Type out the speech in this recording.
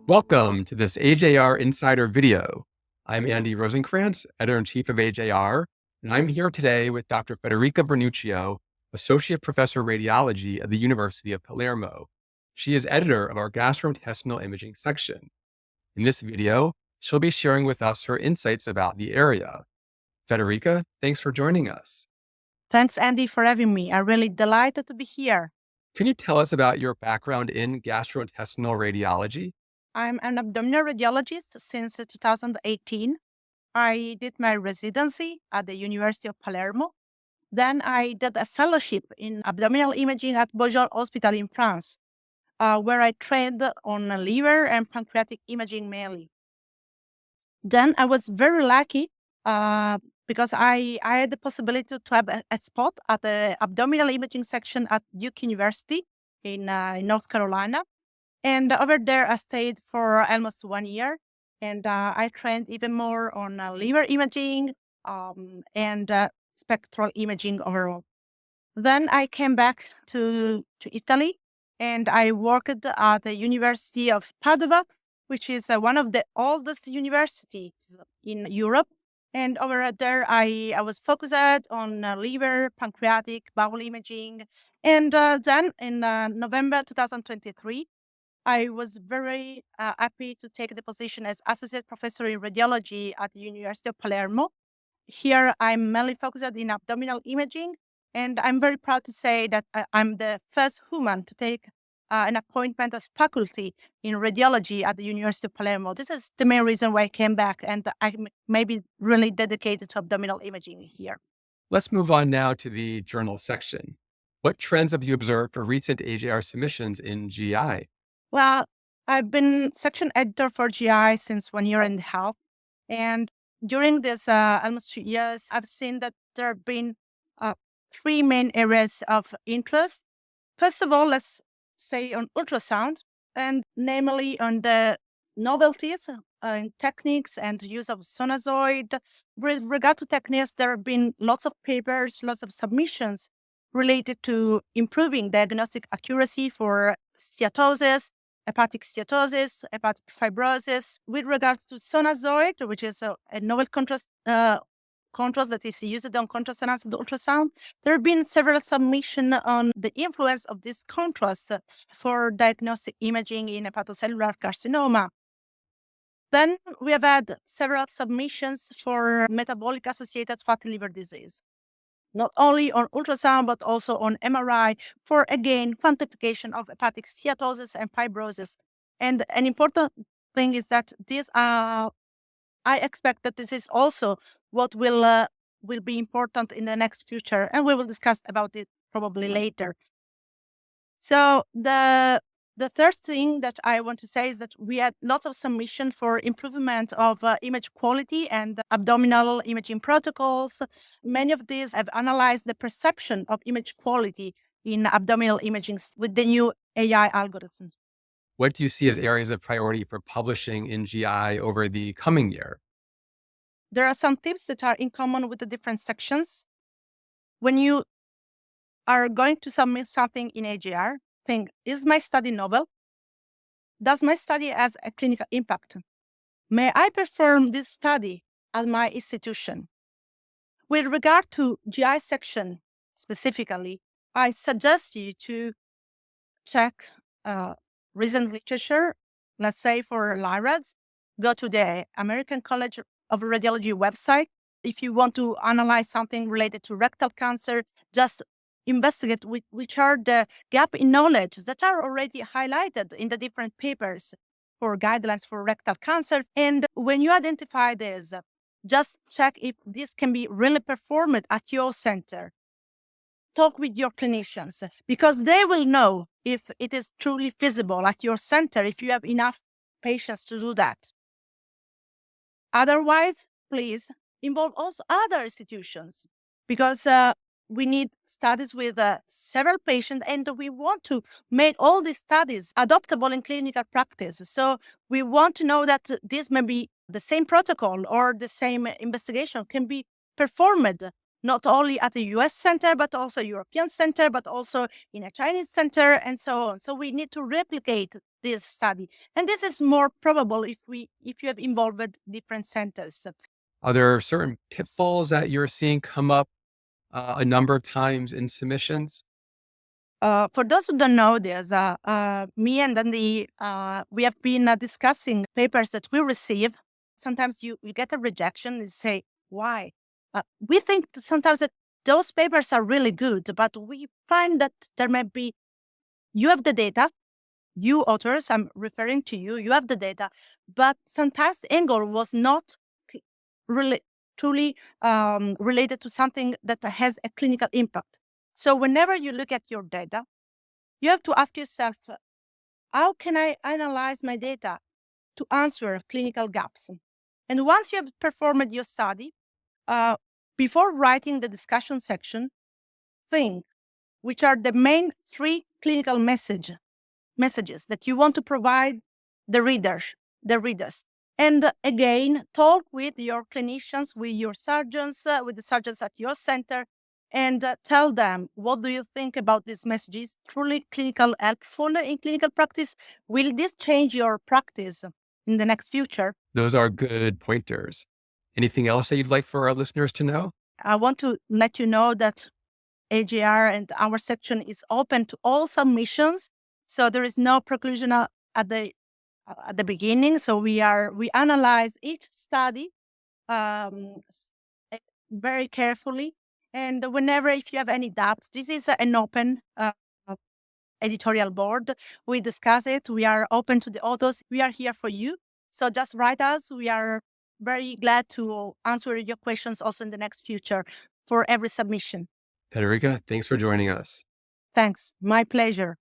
Welcome to this AJR Insider video. I'm Andy Rosenkrantz, Editor-in-Chief of AJR, and I'm here today with Dr. Federica Vernuccio, Associate Professor of Radiology at the University of Palermo. She is editor of our Gastrointestinal Imaging Section. In this video, she'll be sharing with us her insights about the area. Federica, thanks for joining us. Thanks, Andy, for having me. I'm really delighted to be here. Can you tell us about your background in gastrointestinal radiology? I'm an abdominal radiologist since 2018. I did my residency at the University of Palermo. Then I did a fellowship in abdominal imaging at Beaujon Hospital in France, where I trained on liver and pancreatic imaging mainly. Then I was very lucky because I had the possibility to have a spot at the abdominal imaging section at Duke University in North Carolina. And over there, I stayed for almost 1 year, and I trained even more on liver imaging and spectral imaging overall. Then I came back to Italy, and I worked at the University of Padua, which is one of the oldest universities in Europe. And over there, I was focused on liver, pancreatic, bowel imaging. And then in November 2023, I was very happy to take the position as Associate Professor in Radiology at the University of Palermo. Here, I'm mainly focused in abdominal imaging, and I'm very proud to say that I'm the first human to take an appointment as faculty in radiology at the University of Palermo. This is the main reason why I came back, and I'm maybe really dedicated to abdominal imaging here. Let's move on now to the journal section. What trends have you observed for recent AJR submissions in GI? Well, I've been section editor for GI since 1 year and a half. And during this almost 2 years, I've seen that there have been three main areas of interest. First of all, let's say on ultrasound, and namely on the novelties in techniques and use of sonazoid. With regard to techniques, there have been lots of papers, lots of submissions related to improving diagnostic accuracy for steatosis, hepatic steatosis, hepatic fibrosis. With regards to sonazoid, which is a novel contrast that is used on contrast enhanced ultrasound, there have been several submissions on the influence of this contrast for diagnostic imaging in hepatocellular carcinoma. Then we have had several submissions for metabolic associated fatty liver disease, not only on ultrasound, but also on MRI for, again, quantification of hepatic steatosis and fibrosis. And an important thing is that I expect that this is also what will be important in the next future, and we will discuss about it probably later. So the third thing that I want to say is that we had lots of submission for improvement of image quality and abdominal imaging protocols. Many of these have analyzed the perception of image quality in abdominal imaging with the new AI algorithms. What do you see as areas of priority for publishing in GI over the coming year? There are some tips that are in common with the different sections. When you are going to submit something in AJR, think, is my study novel? Does my study has a clinical impact? May I perform this study at my institution? With regard to GI section specifically, I suggest you to check recent literature, let's say for LIRADS, go to the American College of Radiology website. If you want to analyze something related to rectal cancer, just investigate which are the gap in knowledge that are already highlighted in the different papers for guidelines for rectal cancer. And when you identify this, just check if this can be really performed at your center. Talk with your clinicians, because they will know if it is truly feasible at your center, if you have enough patients to do that. Otherwise, please involve also other institutions, because we need studies with several patients, and we want to make all these studies adoptable in clinical practice. So we want to know that this may be the same protocol or the same investigation can be performed not only at the US center, but also European center, but also in a Chinese center, and so on. So we need to replicate this study. And this is more probable if you have involved different centers. Are there certain pitfalls that you're seeing come up a number of times in submissions? For those who don't know this, me and Andy, we have been discussing papers that we receive. Sometimes you get a rejection and say, why? We think sometimes that those papers are really good, but we find that there might be, you have the data, you authors, I'm referring to you, you have the data, but sometimes the angle was not really truly related to something that has a clinical impact. So whenever you look at your data, you have to ask yourself, how can I analyze my data to answer clinical gaps? And once you have performed your study, before writing the discussion section, think which are the main three clinical messages that you want to provide the readers. And again, talk with your clinicians, with your surgeons, with the surgeons at your center, and tell them, what do you think about this message? Is truly clinical helpful in clinical practice? Will this change your practice in the next future? Those are good pointers. Anything else that you'd like for our listeners to know? I want to let you know that AJR and our section is open to all submissions. So there is no preclusion at the beginning. So we analyze each study very carefully. And whenever, if you have any doubts, this is an open editorial board. We discuss it. We are open to the authors. We are here for you. So just write us. We are very glad to answer your questions also in the next future for every submission. Federica, thanks for joining us. Thanks. My pleasure.